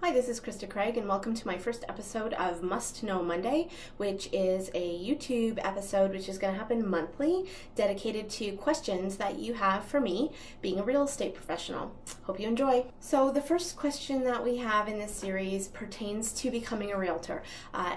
Hi, this is Krista Craig, and welcome to my first episode of Must Know Monday, which is a YouTube episode which is going to happen monthly, dedicated to questions that you have for me, being a real estate professional. Hope you enjoy. So the first question that we have in this series pertains to becoming a realtor.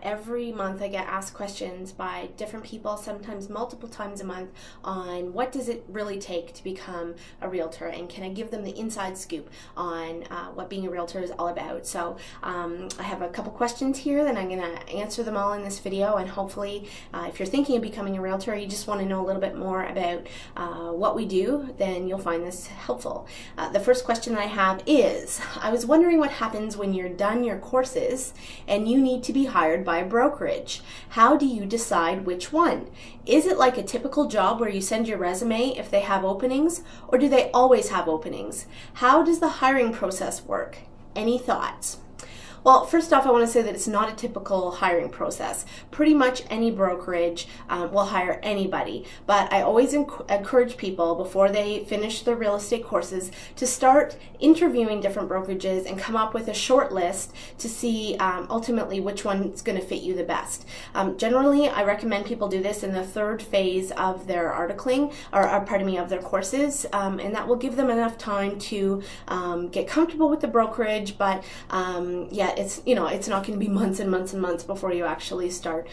Every month I get asked questions by different people, sometimes multiple times a month, on what does it really take to become a realtor, and can I give them the inside scoop on what being a realtor is all about. So I have a couple questions here, then I'm going to answer them all in this video, and hopefully if you're thinking of becoming a realtor, you just want to know a little bit more about what we do, then you'll find this helpful. The first question I have is, I was wondering what happens when you're done your courses and you need to be hired by a brokerage. How do you decide which one? Is it like a typical job where you send your resume if they have openings, or do they always have openings? How does the hiring process work? Any thoughts? Well, first off, I want to say that it's not a typical hiring process. Pretty much any brokerage will hire anybody, but I always encourage people before they finish their real estate courses to start interviewing different brokerages and come up with a short list to see ultimately which one's going to fit you the best. Generally, I recommend people do this in the third phase of their articling, or pardon me, of their courses, and that will give them enough time to get comfortable with the brokerage, but yeah, it's not going to be months and months and months before you actually start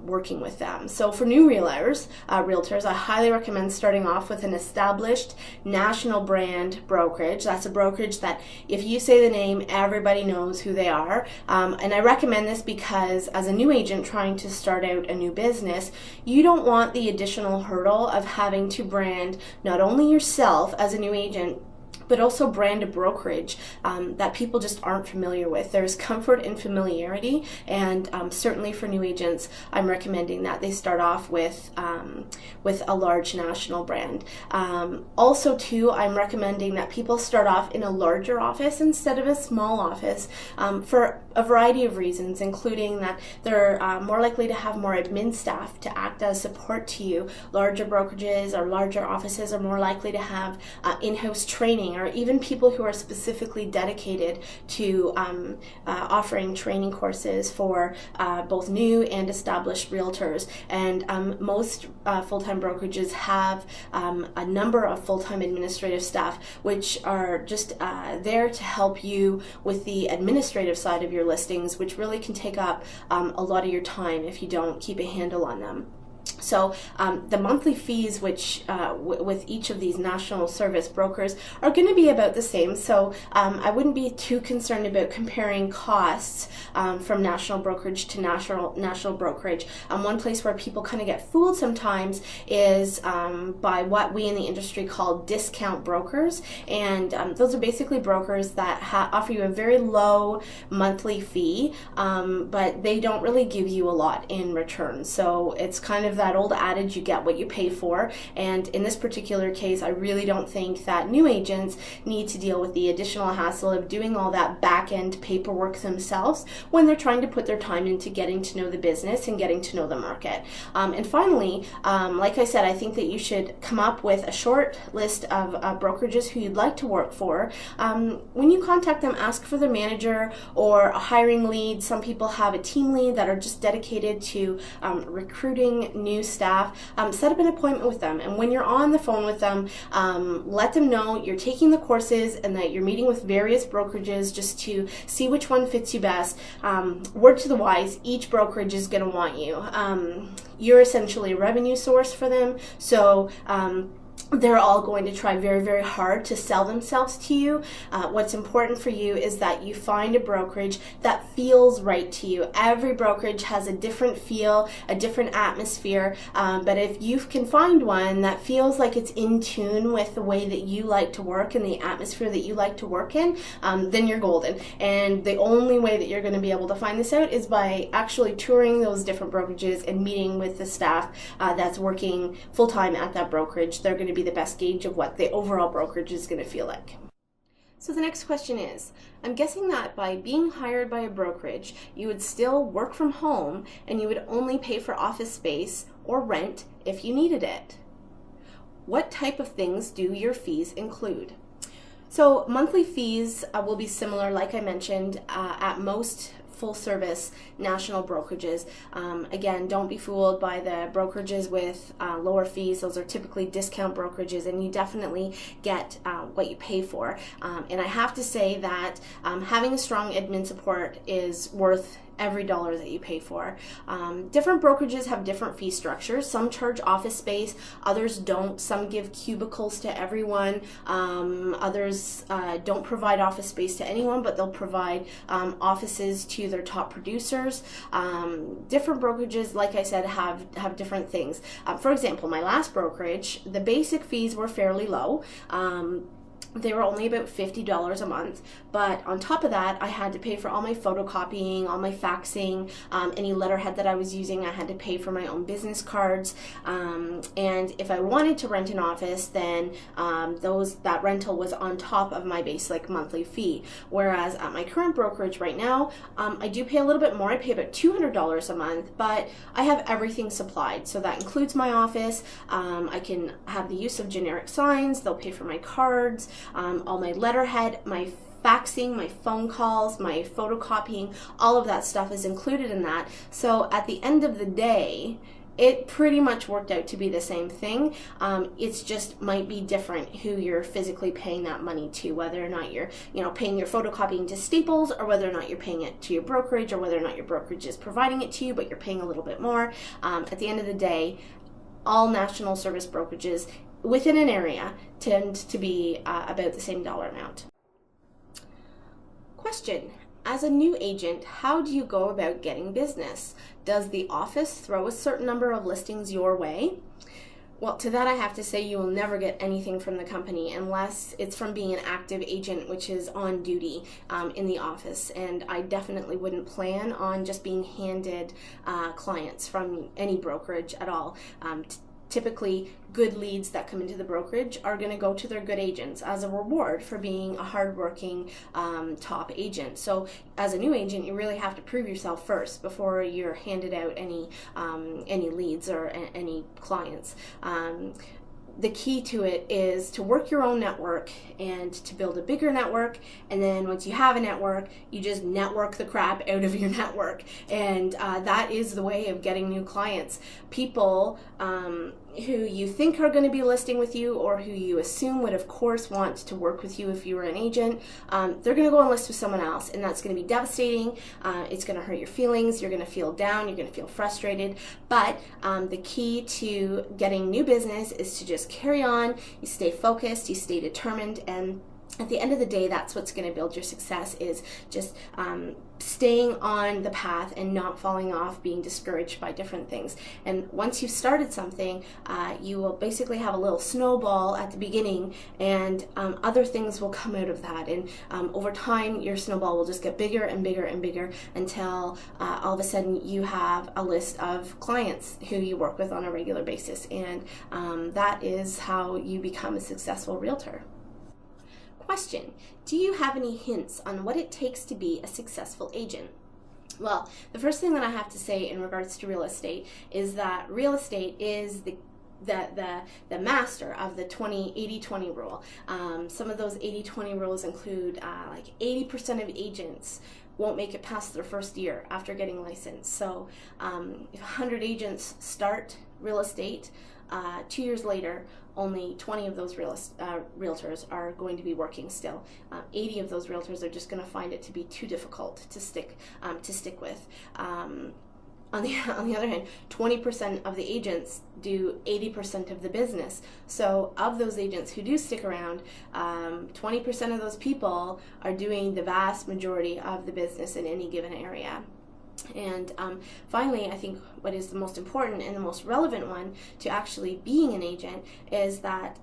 working with them. So for new realtors, I highly recommend starting off with an established national brand brokerage. That's a brokerage that if you say the name, everybody knows who they are. And I recommend this because as a new agent trying to start out a new business, you don't want the additional hurdle of having to brand not only yourself as a new agent, but also brand a brokerage that people just aren't familiar with. There's comfort in familiarity, and certainly for new agents, I'm recommending that they start off with a large national brand. Also, too, I'm recommending that people start off in a larger office instead of a small office for a variety of reasons, including that they're more likely to have more admin staff to act as support to you. Larger brokerages or larger offices are more likely to have in-house training, or even people who are specifically dedicated to offering training courses for both new and established realtors. And most full-time brokerages have a number of full-time administrative staff, which are just there to help you with the administrative side of your listings, which really can take up a lot of your time if you don't keep a handle on them. So the monthly fees, which with each of these national service brokers, are going to be about the same. So I wouldn't be too concerned about comparing costs from national brokerage to national brokerage. One place where people kind of get fooled sometimes is by what we in the industry call discount brokers, and those are basically brokers that offer you a very low monthly fee, but they don't really give you a lot in return. So it's kind of that old adage, you get what you pay for, and in this particular case, I really don't think that new agents need to deal with the additional hassle of doing all that back-end paperwork themselves when they're trying to put their time into getting to know the business and getting to know the market. And finally, like I said, I think that you should come up with a short list of brokerages who you'd like to work for. When you contact them, ask for the manager or a hiring lead. Some people have a team lead that are just dedicated to recruiting new staff. Set up an appointment with them, and when you're on the phone with them, let them know you're taking the courses and that you're meeting with various brokerages just to see which one fits you best. Word to the wise, each brokerage is going to want you. You're essentially a revenue source for them, so they're all going to try very, very hard to sell themselves to you. What's important for you is that you find a brokerage that feels right to you. Every brokerage has a different feel, a different atmosphere, but if you can find one that feels like it's in tune with the way that you like to work and the atmosphere that you like to work in, then you're golden. And the only way that you're going to be able to find this out is by actually touring those different brokerages and meeting with the staff that's working full-time at that brokerage. They're going to be the best gauge of what the overall brokerage is going to feel like. So the next question is, I'm guessing that by being hired by a brokerage, you would still work from home and you would only pay for office space or rent if you needed it. What type of things do your fees include? So monthly fees will be similar, like I mentioned, at most full service national brokerages. Again, don't be fooled by the brokerages with lower fees. Those are typically discount brokerages, and you definitely get what you pay for. And I have to say that having a strong admin support is worth every dollar that you pay for. Different brokerages have different fee structures. Some charge office space, others don't. Some give cubicles to everyone. Others don't provide office space to anyone, but they'll provide offices to their top producers. Different brokerages, like I said, have different things. For example, my last brokerage, the basic fees were fairly low. They were only about $50 a month, but on top of that, I had to pay for all my photocopying, all my faxing, any letterhead that I was using. I had to pay for my own business cards, and if I wanted to rent an office, then that rental was on top of my basic monthly fee. Whereas at my current brokerage right now, I do pay a little bit more. I pay about $200 a month, but I have everything supplied, so that includes my office. I can have the use of generic signs. They'll pay for my cards. All my letterhead, my faxing, my phone calls, my photocopying, all of that stuff is included in that. So at the end of the day, it pretty much worked out to be the same thing. It's just might be different who you're physically paying that money to, whether or not you're paying your photocopying to Staples, or whether or not you're paying it to your brokerage, or whether or not your brokerage is providing it to you, but you're paying a little bit more. At the end of the day, all national service brokerages within an area tend to be about the same dollar amount. Question: as a new agent, how do you go about getting business? Does the office throw a certain number of listings your way? Well, to that I have to say you will never get anything from the company unless it's from being an active agent, which is on duty in the office. And I definitely wouldn't plan on just being handed clients from any brokerage at all. Typically, good leads that come into the brokerage are going to go to their good agents as a reward for being a hardworking top agent. So as a new agent, you really have to prove yourself first before you're handed out any leads or any clients. The key to it is to work your own network and to build a bigger network, and then once you have a network, you just network the crap out of your network, and that is the way of getting new clients. People who you think are going to be listing with you, or who you assume would of course want to work with you if you were an agent, they're going to go and list with someone else, and that's going to be devastating. It's going to hurt your feelings. You're going to feel down. You're going to feel frustrated. But the key to getting new business is to just carry on. You stay focused. You stay determined, and at the end of the day, that's what's going to build your success, is just staying on the path and not falling off, being discouraged by different things. And once you've started something, you will basically have a little snowball at the beginning, and other things will come out of that. And over time, your snowball will just get bigger and bigger and bigger until all of a sudden you have a list of clients who you work with on a regular basis. And that is how you become a successful realtor. Question: do you have any hints on what it takes to be a successful agent? Well, the first thing that I have to say in regards to real estate is that real estate is the master of the 80-20 rule. Some of those 80-20 rules include like 80% of agents won't make it past their first year after getting licensed. So if 100 agents start real estate, 2 years later, only 20 of those realtors are going to be working still. 80 of those realtors are just going to find it to be too difficult to stick with. On the other hand, 20% of the agents do 80% of the business. So of those agents who do stick around, 20% of those people are doing the vast majority of the business in any given area. And finally, I think what is the most important and the most relevant one to actually being an agent is that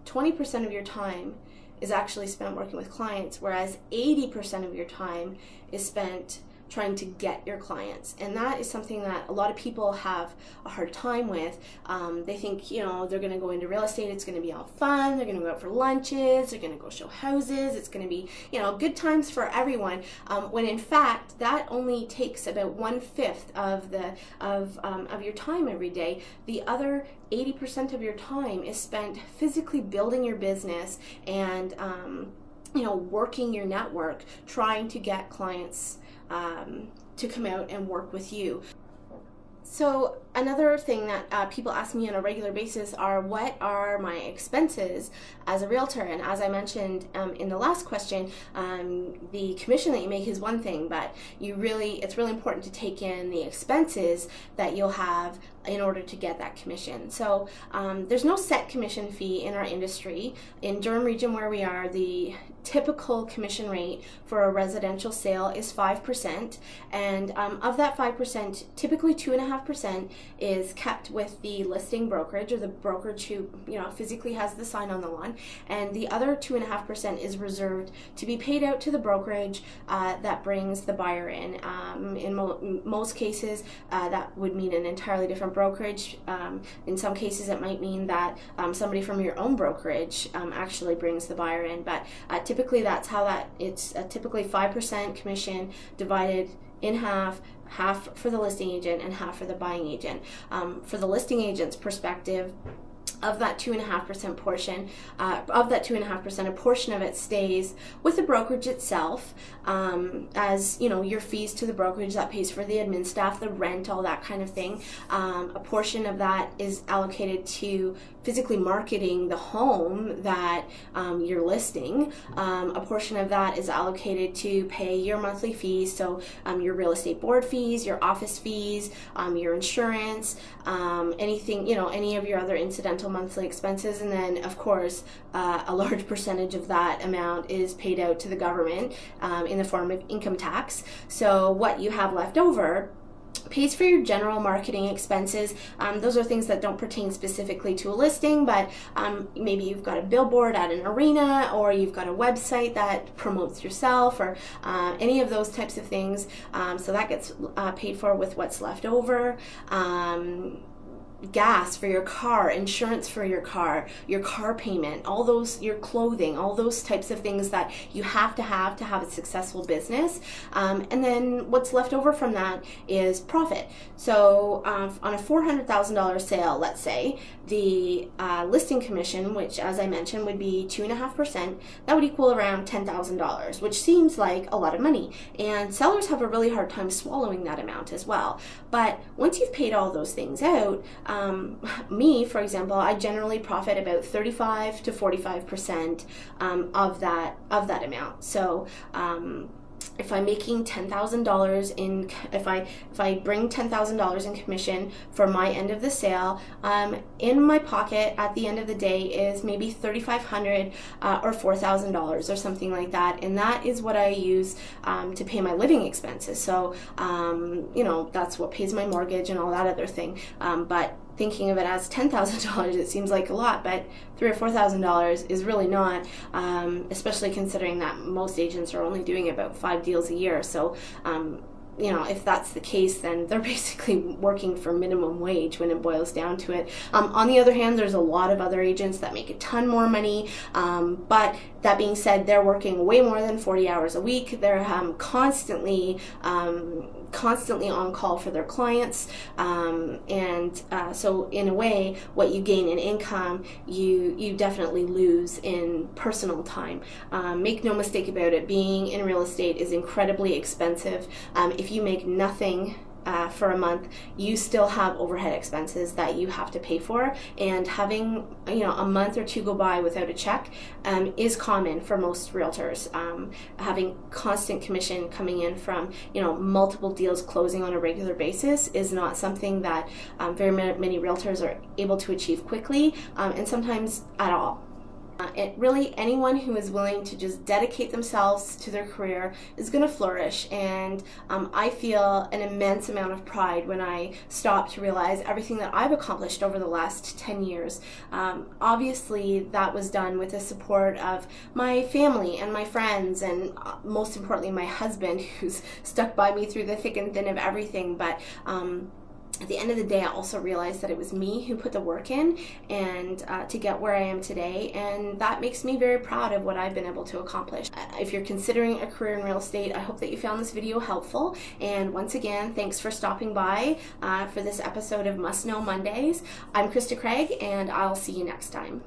20% of your time is actually spent working with clients, whereas 80% of your time is spent trying to get your clients. And that is something that a lot of people have a hard time with. They think, you know, they're going to go into real estate, it's going to be all fun, they're going to go out for lunches, they're going to go show houses, it's going to be, you know, good times for everyone, when in fact that only takes about 1/5 of your time every day. The other 80% of your time is spent physically building your business and you know, working your network, trying to get clients to come out and work with you. So another thing that people ask me on a regular basis are, what are my expenses as a realtor? And as I mentioned in the last question, the commission that you make is one thing, but it's really important to take in the expenses that you'll have in order to get that commission. So there's no set commission fee in our industry. In Durham region where we are, the typical commission rate for a residential sale is 5%, and of that 5%, typically 2.5% is kept with the listing brokerage, or the brokerage who, you know, physically has the sign on the lawn, and the other 2.5% is reserved to be paid out to the brokerage that brings the buyer in. In most cases, that would mean an entirely different brokerage. In some cases, it might mean that somebody from your own brokerage actually brings the buyer in, but typically that's how it's typically 5% commission divided in half for the listing agent and half for the buying agent. For the listing agent's perspective, of that 2.5% portion, a portion of it stays with the brokerage itself, as you know, your fees to the brokerage that pays for the admin staff, the rent, all that kind of thing. A portion of that is allocated to physically marketing the home that you're listing. A portion of that is allocated to pay your monthly fees, so your real estate board fees, your office fees, your insurance, anything, you know, any of your other incidental monthly expenses. And then of course a large percentage of that amount is paid out to the government in the form of income tax. So what you have left over pays for your general marketing expenses. Those are things that don't pertain specifically to a listing, but maybe you've got a billboard at an arena, or you've got a website that promotes yourself, or any of those types of things. So that gets paid for with what's left over. Gas for your car, insurance for your car payment, all those, your clothing, all those types of things that you have to have a successful business. And then what's left over from that is profit. So on a $400,000 sale, let's say, the listing commission, which as I mentioned would be 2.5%, that would equal around $10,000, which seems like a lot of money. And sellers have a really hard time swallowing that amount as well. But once you've paid all those things out, me, for example, I generally profit about 35 to 45% of that amount. So if I'm making $10,000 in, if I bring $10,000 in commission for my end of the sale, in my pocket at the end of the day is maybe $3,500 or $4,000 or something like that, and that is what I use to pay my living expenses. So you know, that's what pays my mortgage and all that other thing. But thinking of it as $10,000, it seems like a lot, but $3,000 or $4,000 is really not, especially considering that most agents are only doing about 5 deals a year. So you know, if that's the case, then they're basically working for minimum wage when it boils down to it. On the other hand, there's a lot of other agents that make a ton more money, but that being said, they're working way more than 40 hours a week. They're constantly on call for their clients, and so in a way, what you gain in income, you definitely lose in personal time. Make no mistake about it, being in real estate is incredibly expensive. If you make nothing for a month, you still have overhead expenses that you have to pay for, and having, you know, a month or two go by without a check is common for most realtors. Having constant commission coming in from, you know, multiple deals closing on a regular basis is not something that very many realtors are able to achieve quickly, and sometimes at all. Really, anyone who is willing to just dedicate themselves to their career is going to flourish, and I feel an immense amount of pride when I stop to realize everything that I've accomplished over the last 10 years. Obviously, that was done with the support of my family and my friends, and most importantly, my husband, who's stuck by me through the thick and thin of everything. But at the end of the day, I also realized that it was me who put the work in and to get where I am today, and that makes me very proud of what I've been able to accomplish. If you're considering a career in real estate, I hope that you found this video helpful, and once again, thanks for stopping by for this episode of Must Know Mondays. I'm Krista Craig, and I'll see you next time.